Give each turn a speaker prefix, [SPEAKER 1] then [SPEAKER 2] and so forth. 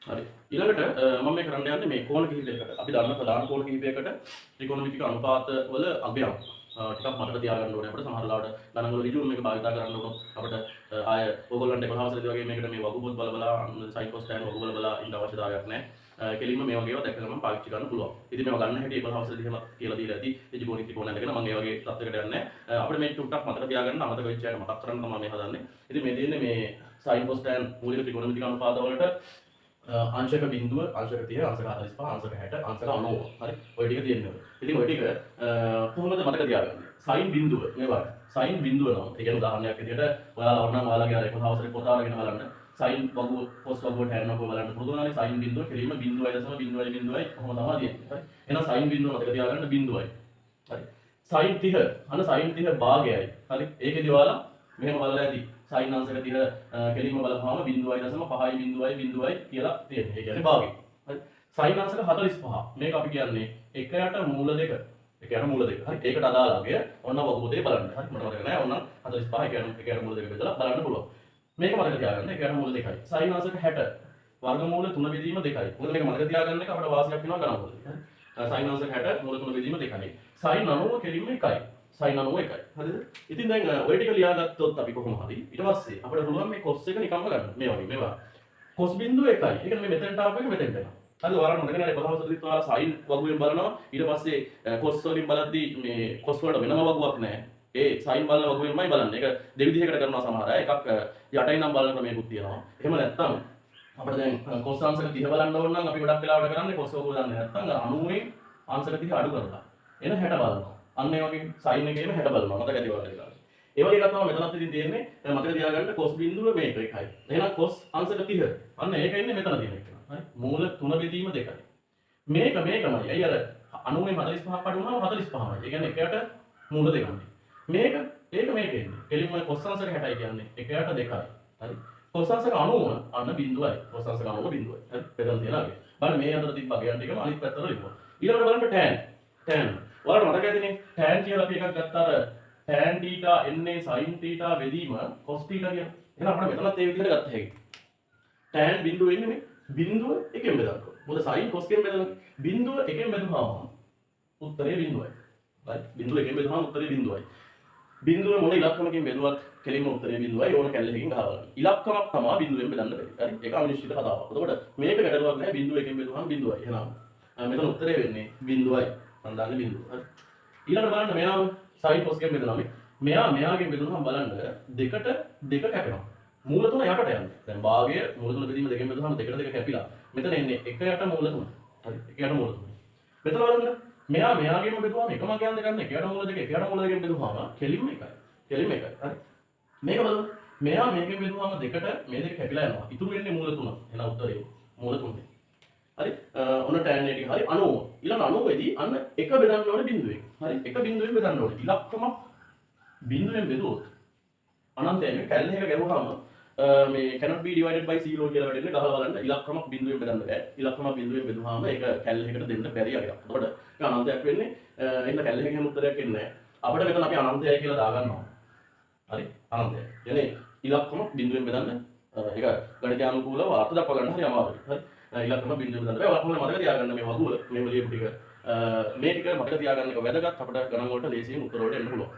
[SPEAKER 1] හරි. ඊළඟට මම මේ කරන්න යන්නේ මේ කෝණ කිහිපයකට. අපි දන්න ප්‍රධාන කෝණ කිහිපයකට ත්‍රිකෝණමිතික අනුපාත වල අගයක් ටිකක් මතක තියාගන්න ඕනේ. අපිට සමහර ලාවට ගණන් වල ඍජුව මේක භාවිත කරන්න උනොත් අපිට ආය ඕගොල්ලන්ට 11 වසරේදී වගේ මේකට මේ වගු පොත් බල බලා sin cos tan වගු බල බලා ඉන්න අවශ්‍යතාවයක් නැහැ. කෙලින්ම මේ වගේ ඒවා දැක ගමන් පාවිච්චි කරන්න පුළුවන්. ඉතින් මේවා ගන්න හැටි 11 වසරේදී එහෙම කියලා දීලා ඇති. ත්‍රිකෝණ ත්‍රිකෝණ ඇඳගෙන මම ඒ වගේ තත්යකට යන්නේ නැහැ. අපිට මේ ටුක්ටක් මතක තියාගන්න අමතක වෙච්ච එක මතක් කරන්න තමයි මේ හදන්නේ. ඉතින් මේ දෙන්නේ මේ sin cos tan මූලික ත්‍රිකෝණමිතික අනුපාත වලට අංශක බිඳුව අංශක 30 අංශක 45 අංශක 60 අංශක 90 හරි ඔය ටික තියෙනවා. ඉතින් ඔය ටික කොහොමද මතක තියාගන්නේ? sin බිඳුව මේවා sin බිඳුව නම් ඒ කියන්නේ උදාහරණයක් විදිහට ඔයාලා වුණා ඔයාලගේ අර 11 වසරේ පොත අරගෙන බලන්න sin වගුව cos වගුවට හැරෙනකොට බලන්න පුරුදුනානේ sin බිඳුව කෙලින්ම 0.0.0.0යි කොහොම තමයි තියෙන්නේ. හරි එහෙනම් sin බිඳුව මතක තියාගන්න බිඳුවයි. හරි sin 30 අන්න sin 30 භාගයයි. හරි ඒකෙදි ඔයාලා මෙහෙම බලලා ඇති sin අංශක 30 කෙලින්ම බලපුවාම 0.5 කියලා තියෙනවා. ඒ කියන්නේ භාගය. හරි. sin අංශක 45. මේක අපි කියන්නේ 1ට මූල 2. 1ට මූල 2. හරි. ඒකට අදාළ අගය ඔන්න වගපොතේ බලන්න. හරි. මට මතක නැහැ. ඔන්න 45 1ට මූල 2 බෙදලා බලන්න පුළුවන්. මේක මතක තියාගන්න. 1ට මූල 2යි. sin අංශක 60 වර්ගමූල 3 බෙදීම 2යි. මොකද මේක මතක තියාගන්න එක අපිට වාසියක් වෙනවා ගණන් වලදී. හරි. sin අංශක 60 මූල 3 බෙදීම 2යි. sin 90 කෙලින්ම 1යි. sin 91යි. හරිද? ඉතින් දැන් ඔය ටික ලියාගත්තොත් අපි කොහොම හරි ඊට පස්සේ අපිට පුළුවන් මේ cos එක නිකම්ම ගන්න. මේ වගේ මේවා cos බිඳුව 1යි. ඒ කියන්නේ මේ මෙතනට ආපු එක මෙතෙන්ට එනවා. හරිද? ඔයාලා මතක නැහැ 15 සතිත් ඔයාලා sin වගුවෙන් බලනවා. ඊට පස්සේ cos වලින් බලද්දී මේ cos වලට වෙනම වගුවක් නැහැ. ඒ sin බලන වගුවෙන්මයි බලන්නේ. ඒක දෙවිදිහකට කරනවා සමහර අය. එකක් යටින් නම් බලන ක්‍රමයකුත් තියෙනවා. එහෙම නැත්නම් අපිට දැන් cos අංශක 30 බලන්න ඕන නම් අපි ගොඩක් වෙලාවට කරන්නේ cos වගුව දන්නේ නැත්නම් 90න් අංශක 30 අඩු කරලා එන 60 බලනවා. අන්න ඒ වගේ sin එකේම 60 බලනවා. මතක ඇති වගේ. ඒ වගේ එකක් තමයි මෙතනත් ඉතින් තියෙන්නේ. මතක තියාගන්න cos බිඳුව මේක එකයි. එහෙනම් cos අංශක 30. අන්න ඒක ඉන්නේ මෙතන තියෙන එක. හරි. මූල 3 බෙදීම 2යි. මේකමයි. අය අර 90 45ක් අඩු වුණාම 45යි. ඒ කියන්නේ එකයට මූල 2යි. මේක ඉන්නේ. එළිම cos අංශක 60යි කියන්නේ එකයට 2යි. හරි. cos අංශක 90 අන්න බිඳුවයි. cos අංශක 90 බිඳුවයි. හරි. මෙතන තියලා අගේ. බලන්න මේ අතර තිබ්බ අගයන් ටිකම අනිත් පැත්තට ලියුවා. ඊළඟට බලන්න tan. ඔයාලට මතක ඇතිනේ tan කියලා අපි එකක් ගත්තා අර tan theta එන්නේ sin theta බෙදීම cos theta කියන. එහෙනම් අපිට මෙතනත් ඒ විදිහට ගත්ත හැකියි. tan බිඳුව එන්නේ මේ බිඳුව එකෙන් බෙදන්න. මොකද sin cos එකෙන් බෙදන්නේ. බිඳුව එකෙන් බෙදුවාම උත්තරේ බිඳුවයි. right? බිඳුව එකෙන් බෙදුවාම උත්තරේ බිඳුවයි. බිඳුව මොන ඉලක්කමකින් බෙදුවත් කෙලින්ම උත්තරේ බිඳුවයි. ඕන කැලලකින් ගහලා බලන්න. ඉලක්කමක් තමයි බිඳුවෙන් බෙදන්න බැරි. හරි? ඒක අනිශ්චිත කතාවක්. එතකොට මේක ගැටලුවක් නැහැ. බිඳුව එකෙන් බෙදුවාම බිඳුවයි. එහෙනම් මෙතන උත්තරේ වෙන්නේ බිඳුවයි. අන්දාන්නේ බිඳුව. හරි. ඊළඟට බලන්න මෙයාම sin cos එකෙන් බෙදනවා මේ. මෙයාගෙන් බෙදුනහම බලන්න දෙකට දෙක කැපෙනවා. මූල තුන යටට යන්නේ. දැන් භාගය මූල තුන බෙදීම දෙකෙන් බෙදුනහම දෙකට දෙක කැපිලා. මෙතන එන්නේ එක යට මූල තුන. හරි. එක යට මූල තුන. මෙතන බලන්න මෙයාගෙන් බෙදුවාම එකම අගයන් දෙක ගන්න එක යට මූල දෙක එක යට මූල දෙකෙන් බෙදුවාම කෙලින්ම එකයි. කෙලින්ම එකයි. හරි. මේක බලන්න. මේකෙන් බෙදුවාම දෙකට මේ දෙක කැපිලා යනවා. ඉතුරු වෙන්නේ මූල තුන. එහෙනම් උත්තරේ මූල තුනේ. හරි ඔන්න tan එක හරි 90 ඊළඟ 90 දී අන්න එක බෙදන්න ඕනේ බිඳුවෙන් හරි එක බිඳුවෙන් බෙදන්න ඕනේ ඉලක්කමක් බිඳුවෙන් බෙදුවොත් අනන්තයෙන් මේ කැලේ එක ගැහුවාම මේ cannot be divided by 0 කියලා වැඩෙන්නේ ගහලා බලන්න ඉලක්කමක් බිඳුවෙන් බෙදන්න බෑ ඉලක්කමක් බිඳුවෙන් බෙදුවාම ඒක කැලේ එකට දෙන්න බැරි අගයක්. එතකොට ඒක අනන්තයක් වෙන්නේ එන්න කැලේ එකේ හැම උත්තරයක් එන්නේ නැහැ. අපිට මෙතන අපි අනන්තයයි කියලා දාගන්නවා. හරි අනන්තය. කියන්නේ ඉලක්කමක් බිඳුවෙන් බෙදන්න ඒක ගණිතානුකූලව අර්ථ දක්වා ගන්න හරි අමාරුයි. හරි ඉලක්කම බිඳුව බෙදන්න බෑ. ඔයාලා මතක තියාගන්න මේ වගුව මේ ලියපු ටික මේ ටික මතක තියාගන්න එක වැදගත් අපිට ගණන් වලට ලේසියෙන් උත්තර වලට එන්න පුළුවන්.